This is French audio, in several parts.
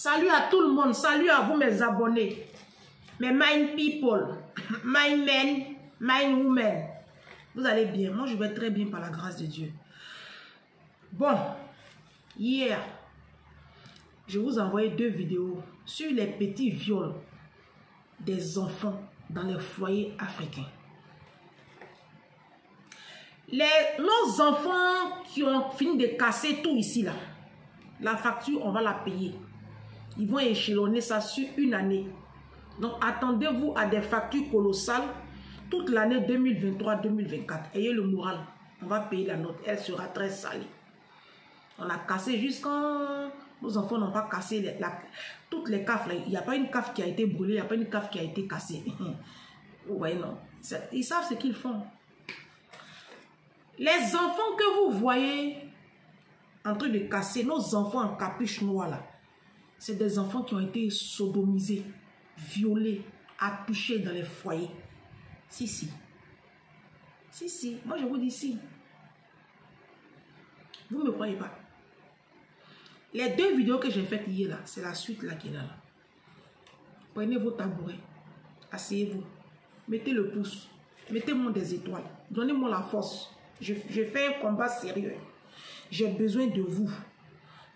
Salut à tout le monde, salut à vous mes abonnés, mes mind people, mind men, mind women. Vous allez bien, moi je vais très bien par la grâce de Dieu. Bon, hier, je vous ai envoyé 2 vidéos sur les petits viols des enfants dans les foyers africains. Nos enfants qui ont fini de casser tout ici là, la facture on va la payer. Ils vont échelonner ça sur une année. Donc attendez-vous à des factures colossales toute l'année 2023-2024. Ayez le moral, on va payer la note, elle sera très salée. On a cassé jusqu'à... Nos enfants n'ont pas cassé toutes les caves là. Il n'y a pas une cave qui a été brûlée, il n'y a pas une cave qui a été cassée. Vous voyez, non. Ils savent ce qu'ils font. Les enfants que vous voyez en train de casser, nos enfants en capuche noire là, c'est des enfants qui ont été sodomisés, violés, attouchés dans les foyers. Si, si. Si, si. Moi, je vous dis si. Vous ne me croyez pas. Les 2 vidéos que j'ai faites hier, là, c'est la suite là qui est là. Prenez vos tabourets. Asseyez-vous. Mettez le pouce. Mettez-moi des étoiles. Donnez-moi la force. Je fais un combat sérieux. J'ai besoin de vous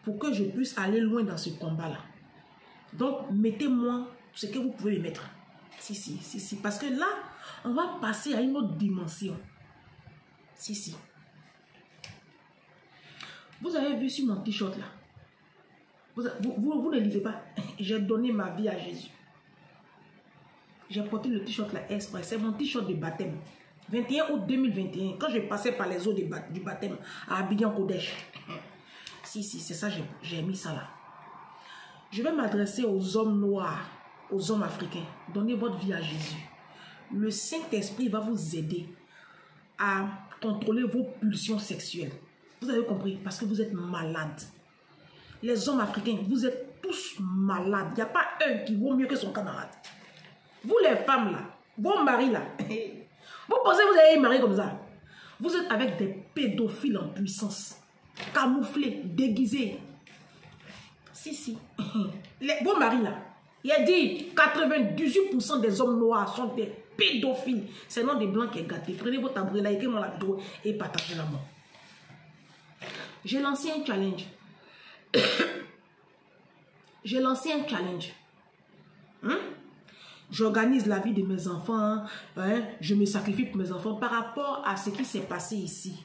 pour que je puisse aller loin dans ce combat-là. Donc, mettez-moi ce que vous pouvez mettre. Si, si, si, si. Parce que là, on va passer à une autre dimension. Si, si. Vous avez vu sur mon t-shirt là. Vous ne lisez pas. J'ai donné ma vie à Jésus. J'ai porté le t-shirt là exprès. C'est mon t-shirt de baptême. 21 août 2021. Quand je passais par les eaux du baptême à Abidjan-Kodesh. Si, si, c'est ça, j'ai mis ça là. Je vais m'adresser aux hommes noirs, aux hommes africains. Donnez votre vie à Jésus. Le Saint-Esprit va vous aider à contrôler vos pulsions sexuelles. Vous avez compris? Parce que vous êtes malades. Les hommes africains, vous êtes tous malades. Il n'y a pas un qui vaut mieux que son camarade. Vous les femmes là, vos maris là, vous pensez que vous avez un mari comme ça? Vous êtes avec des pédophiles en puissance. Camouflés, déguisés. Si, si. Vos maris là, il a dit 98% des hommes noirs sont des pédophiles. C'est le nom des blancs qui est gâté. Prenez votre tabouret là, écrivez-moi la vidéo et partagez-la moi. J'ai lancé un challenge. J'ai lancé un challenge. J'organise la vie de mes enfants. Je me sacrifie pour mes enfants par rapport à ce qui s'est passé ici.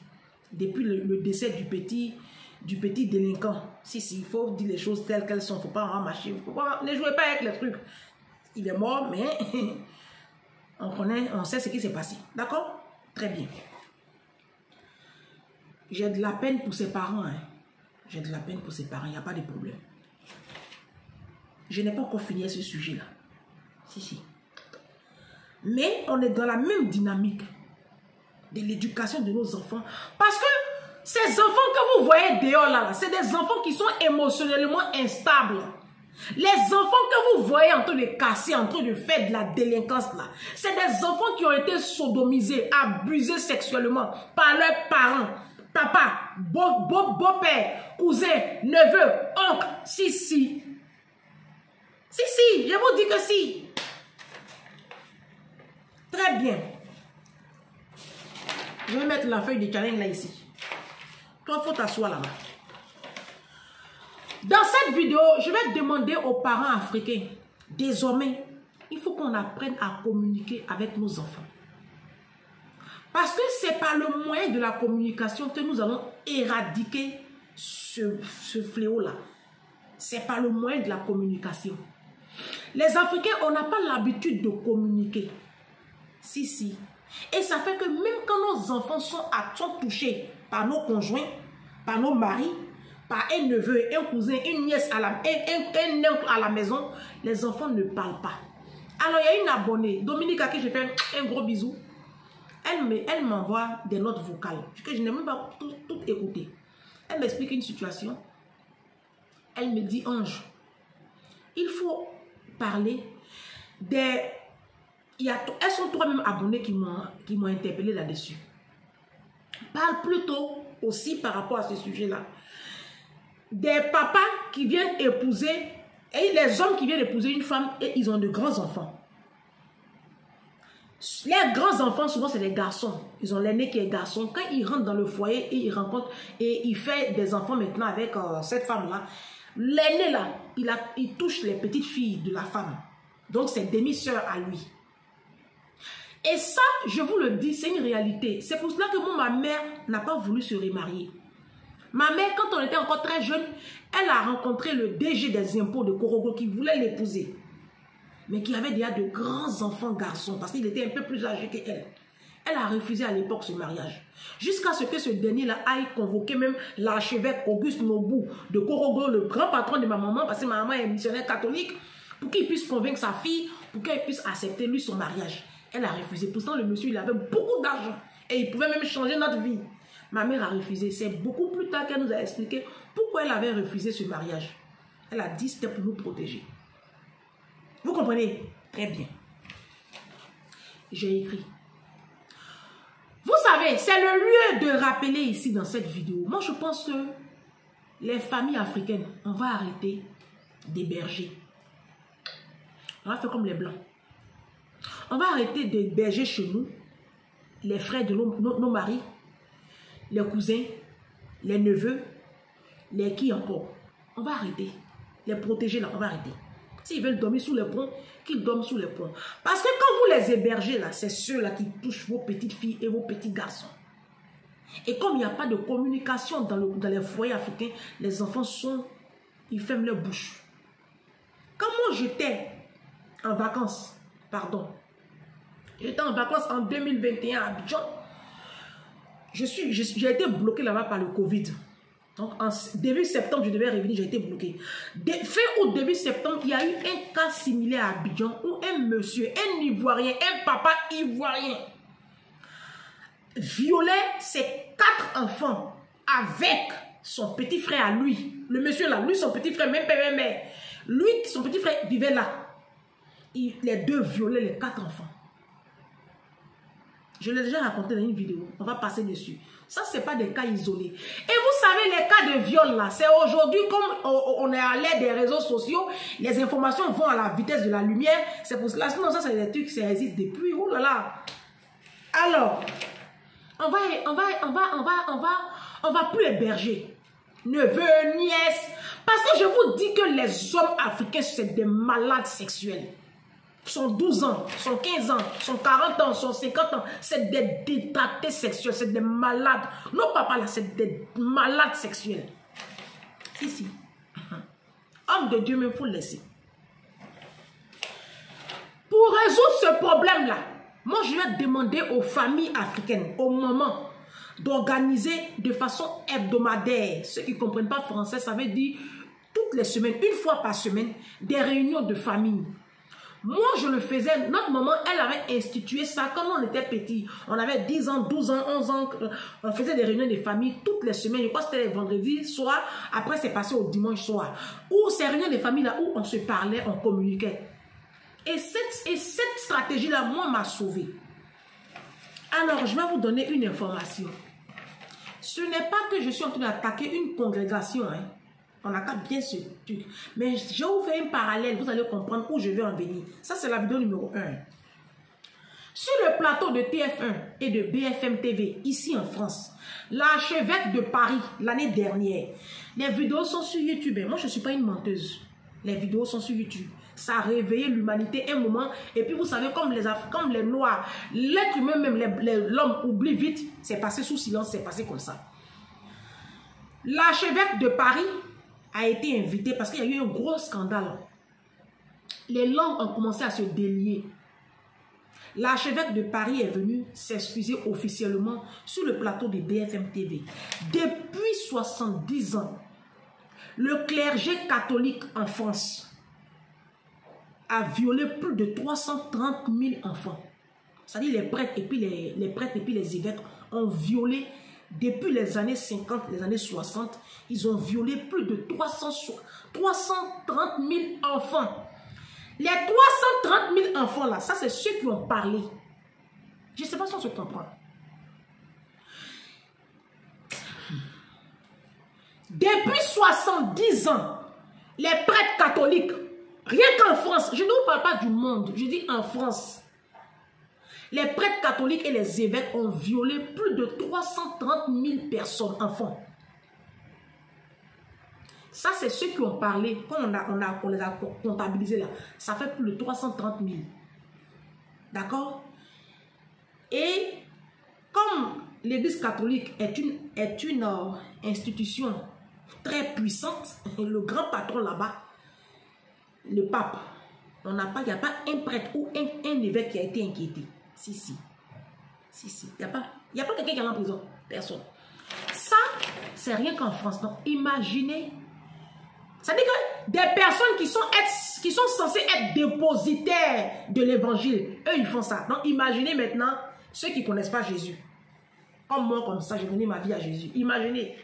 Depuis le décès du petit délinquant. Si, si, il faut dire les choses telles qu'elles sont. Il ne faut pas en marcher. Ne jouez pas avec les trucs. Il est mort, mais on sait ce qui s'est passé. D'accord? Très bien. J'ai de la peine pour ses parents. J'ai de la peine pour ses parents. Il n'y a pas de problème. Je n'ai pas encore fini ce sujet-là. Si, si. Mais on est dans la même dynamique de l'éducation de nos enfants. Parce que ces enfants que vous voyez dehors là, c'est des enfants qui sont émotionnellement instables. Les enfants que vous voyez en train de casser, en train de faire de la délinquance là, c'est des enfants qui ont été sodomisés, abusés sexuellement par leurs parents. Papa, beau-père, cousin, neveu, oncle, si, si. Si, si, je vous dis que si. Très bien. Je vais mettre la feuille de challenge là ici. Toi, il faut t'asseoir là-bas. Dans cette vidéo, je vais demander aux parents africains, désormais, il faut qu'on apprenne à communiquer avec nos enfants. Parce que c'est par le moyen de la communication que nous allons éradiquer ce fléau-là. C'est par le moyen de la communication. Les Africains, on n'a pas l'habitude de communiquer. Si, si. Et ça fait que même quand nos enfants sont touchés par nos conjoints, par nos maris, par un neveu, un cousin, une nièce, un oncle à la maison, les enfants ne parlent pas. Alors, il y a une abonnée, Dominique, à qui je fais un gros bisou. Elle m'envoie des notes vocales que je n'ai même pas tout écouté. Elle m'explique une situation. Elle me dit, Ange, il faut parler des... Elles sont 3 mêmes abonnés qui m'ont interpellé là-dessus. Parle plutôt aussi par rapport à ce sujet-là. Des papas qui viennent épouser Et les hommes qui viennent épouser une femme, et ils ont de grands enfants. Les grands enfants, souvent, c'est des garçons. Ils ont l'aîné qui est garçon. Quand ils rentrent dans le foyer et ils rencontrent, et il fait des enfants maintenant avec cette femme-là, l'aîné là, il touche les petites filles de la femme. Donc, c'est demi-sœur à lui. Et ça, je vous le dis, c'est une réalité. C'est pour cela que ma mère n'a pas voulu se remarier. Ma mère, quand on était encore très jeune, elle a rencontré le DG des impôts de Korogo qui voulait l'épouser. Mais qui avait déjà de grands enfants garçons parce qu'il était un peu plus âgé qu'elle. Elle a refusé à l'époque ce mariage. Jusqu'à ce que ce dernier-là aille convoquer même l'archevêque Auguste Nobu de Korogo, le grand patron de ma maman, parce que ma maman est missionnaire catholique, pour qu'il puisse convaincre sa fille, pour qu'elle puisse accepter lui son mariage. Elle a refusé. Pourtant, le monsieur, il avait beaucoup d'argent et il pouvait même changer notre vie. Ma mère a refusé. C'est beaucoup plus tard qu'elle nous a expliqué pourquoi elle avait refusé ce mariage. Elle a dit c'était pour nous protéger. Vous comprenez? Très bien. J'ai écrit. Vous savez, c'est le lieu de rappeler ici dans cette vidéo. Moi, je pense que les familles africaines, on va arrêter d'héberger. On va faire comme les Blancs. On va arrêter d'héberger chez nous les frères de nos maris, les cousins, les neveux, les qui encore. On va arrêter. Les protéger là, on va arrêter. S'ils veulent dormir sous les ponts, qu'ils dorment sous les ponts. Parce que quand vous les hébergez là, c'est ceux-là qui touchent vos petites filles et vos petits garçons. Et comme il n'y a pas de communication dans les foyers africains, les enfants ils ferment leur bouche. Quand moi j'étais en vacances, j'étais en vacances en 2021 à Abidjan, j'ai été bloqué là-bas par le Covid. Donc, en début septembre, je devais revenir, j'ai été bloqué. Fin août, début septembre, il y a eu un cas similaire à Abidjan où un monsieur, un Ivoirien, un papa ivoirien, violait ses 4 enfants avec son petit frère à lui. Le monsieur là, lui, son petit frère, même père, même mère. Lui, son petit frère vivait là. Les deux violaient les 4 enfants. Je l'ai déjà raconté dans une vidéo. On va passer dessus. Ça, ce n'est pas des cas isolés. Et vous savez, les cas de viol, là, c'est aujourd'hui, comme on est à l'aide des réseaux sociaux, les informations vont à la vitesse de la lumière. C'est pour cela. Sinon, ça, c'est des trucs, ça existe depuis. Oh là là. Alors, on va plus héberger. Neveux, nièces. Parce que je vous dis que les hommes africains, c'est des malades sexuels. Sont 12 ans, sont 15 ans, sont 40 ans, sont 50 ans. C'est des détraqués sexuels, c'est des malades. Nos papas là, c'est des malades sexuels. Si. Homme de Dieu, mais il faut le laisser. Pour résoudre ce problème-là, moi je vais demander aux familles africaines, au moment, d'organiser de façon hebdomadaire. Ceux qui ne comprennent pas français, ça veut dire toutes les semaines, une fois par semaine, des réunions de famille. Moi, je le faisais. Notre maman, elle avait institué ça quand on était petit. On avait 10 ans, 12 ans, 11 ans. On faisait des réunions de famille toutes les semaines. Je crois que c'était les vendredis soir. Après, c'est passé au dimanche soir. Où ces réunions de famille là, où on se parlait, on communiquait. Et cette stratégie-là, moi, m'a sauvé. Alors, je vais vous donner une information. Ce n'est pas que je suis en train d'attaquer une congrégation, hein. On n'a qu'à bien ce truc. Mais je vais vous faire un parallèle. Vous allez comprendre où je vais en venir. Ça, c'est la vidéo numéro 1. Sur le plateau de TF1 et de BFM TV, ici en France, l'archevêque de Paris, l'année dernière, les vidéos sont sur YouTube. Moi, je ne suis pas une menteuse. Les vidéos sont sur YouTube. Ça a réveillé l'humanité un moment. Et puis, vous savez, comme les Noirs, l'être humain, même l'homme oublie vite. C'est passé sous silence, c'est passé comme ça. L'archevêque de Paris a été invité parce qu'il y a eu un gros scandale. Les langues ont commencé à se délier. L'archevêque de Paris est venu s'excuser officiellement sur le plateau de BFM TV. Depuis 70 ans, le clergé catholique en France a violé plus de 330 000 enfants. C'est-à-dire les prêtres et puis les évêques ont violé. Depuis les années 50, les années 60, ils ont violé plus de 330 000 enfants. Les 330 000 enfants là, ça c'est ceux qui ont parlé. Je ne sais pas si on se comprend. Depuis 70 ans, les prêtres catholiques, rien qu'en France, je ne vous parle pas du monde, je dis en France, les prêtres catholiques et les évêques ont violé plus de 330 000 personnes, enfants. Ça, c'est ceux qui ont parlé, quand on les a comptabilisés là, ça fait plus de 330 000. D'accord? Et comme l'Église catholique est une institution très puissante, le grand patron là-bas, le pape, il n'y a pas un prêtre ou un évêque qui a été inquiété. Si. Il n'y a pas quelqu'un qui est en prison. Personne. Ça, c'est rien qu'en France. Donc, imaginez. Ça dit que des personnes qui sont censées être dépositaires de l'évangile, eux, ils font ça. Donc, imaginez maintenant ceux qui ne connaissent pas Jésus. Comme moi, comme ça, j'ai donné ma vie à Jésus. Imaginez.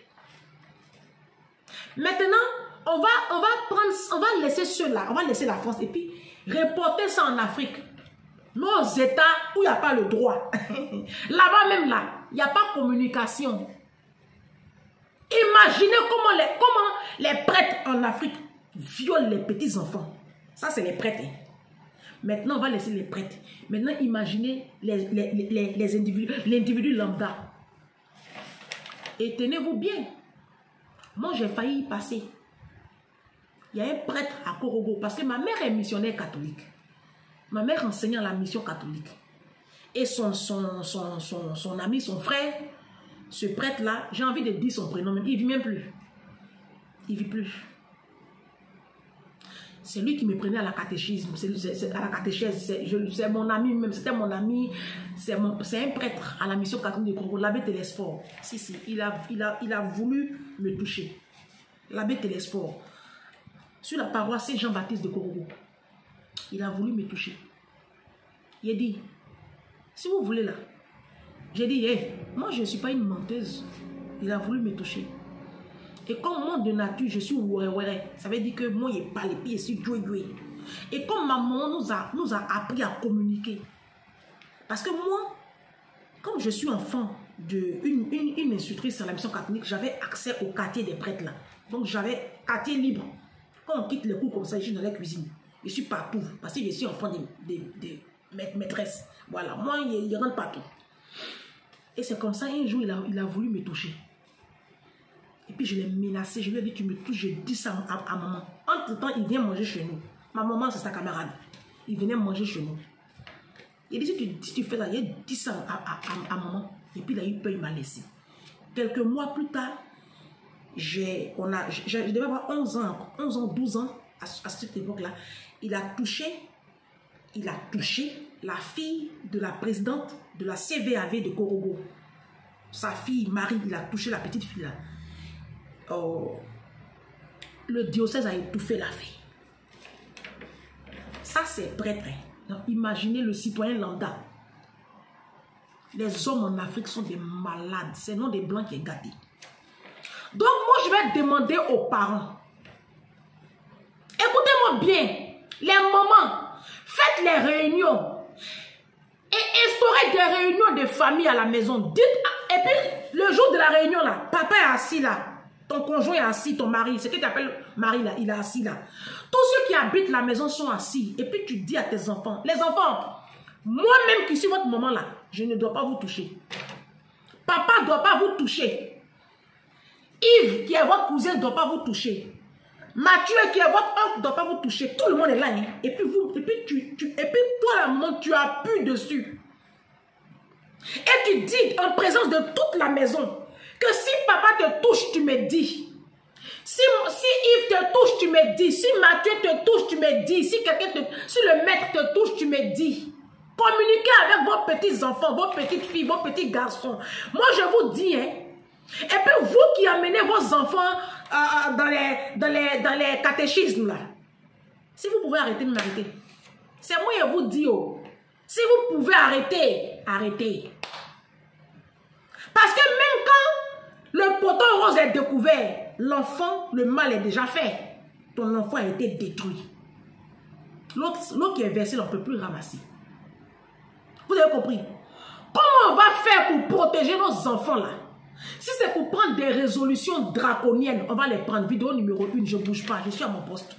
Maintenant, on va laisser ceux-là, on va laisser la France et puis reporter ça en Afrique. Nos États où il n'y a pas le droit. Là-bas même là, il n'y a pas de communication. Imaginez comment les prêtres en Afrique violent les petits enfants. Ça, c'est les prêtres. Maintenant, on va laisser les prêtres. Maintenant, imaginez les individus, l'individu lambda. Et tenez-vous bien. Moi, j'ai failli y passer. Il y a un prêtre à Korogo parce que ma mère est missionnaire catholique. Ma mère enseignait à la mission catholique. Et son ami, son frère, ce prêtre-là, j'ai envie de dire son prénom, mais il ne vit même plus. Il ne vit plus. C'est lui qui me prenait à la catéchisme. À la catéchèse. C'est mon ami même. C'était mon ami. C'est un prêtre à la mission catholique de Congo. L'abbé Télésphore. Si. Il a voulu me toucher. L'abbé Télésphore. Sur la paroisse Saint-Jean-Baptiste de Korogo. Il a voulu me toucher. Il a dit, si vous voulez là. J'ai dit, hey, moi je ne suis pas une menteuse. Il a voulu me toucher. Et comme moi de nature, je suis oué. Ça veut dire que moi, je parle et puis je suis doué. Et comme maman nous a appris à communiquer. Parce que moi, comme je suis enfant d'une institutrice à la mission catholique, j'avais accès au quartier des prêtres là. Donc j'avais quartier libre. Quand on quitte le cours comme ça, je suis dans la cuisine. Je suis partout. Parce que je suis enfant de maîtresse. Voilà, moi, il rentre partout. Et c'est comme ça, un jour, il a voulu me toucher. Et puis je l'ai menacé, je lui ai dit, tu me touches, je dis ça à maman. Entre-temps, il vient manger chez nous. Ma maman, c'est sa camarade. Il venait manger chez nous. Il dit, si tu fais ça, il dit ça à maman. Et puis il a eu peur, il m'a laissé. Quelques mois plus tard, je devais avoir 11 ans, 12 ans, à cette époque-là. Il a touché la fille de la présidente de la CVAV de Korogo. Sa fille, Marie, il a touché la petite fille là. Le diocèse a étouffé la fille. Ça, c'est prêtre. Donc, imaginez le citoyen lambda. Les hommes en Afrique sont des malades. C'est non des blancs qui est gâté. Donc, moi, je vais demander aux parents. Écoutez-moi bien. Les mamans, faites les réunions. Et instaurez des réunions de famille à la maison. Dites, et puis, le jour de la réunion, là, papa est assis là. Ton conjoint est assis, ton mari, ce que tu appelles mari là, il est assis là. Tous ceux qui habitent la maison sont assis. Et puis tu dis à tes enfants, les enfants, moi-même qui suis votre maman là, je ne dois pas vous toucher. Papa ne doit pas vous toucher. Yves, qui est votre cousin, ne doit pas vous toucher. Mathieu, qui est votre oncle, ne doit pas vous toucher. Tout le monde est là. Hein? Et puis toi, la maman, tu appuies dessus. Et tu dis en présence de toute la maison, que si papa te touche, tu me dis. Si Yves te touche, tu me dis. Si Mathieu te touche, tu me dis. Si le maître te touche, tu me dis. Communiquez avec vos petits-enfants, vos petites filles, vos petits garçons. Moi, je vous dis, hein. Et puis, vous qui amenez vos enfants dans les catéchismes, là. Si vous pouvez arrêter de m'arrêter. C'est moi qui vous dis, oh. Si vous pouvez arrêter, arrêtez. Parce que même quand le poteau rose est découvert, l'enfant, le mal est déjà fait. Ton enfant a été détruit. L'autre qui est versé, on ne peut plus ramasser. Vous avez compris? Comment on va faire pour protéger nos enfants là? Si c'est pour prendre des résolutions draconiennes, on va les prendre. Vidéo numéro 1, je ne bouge pas, je suis à mon poste.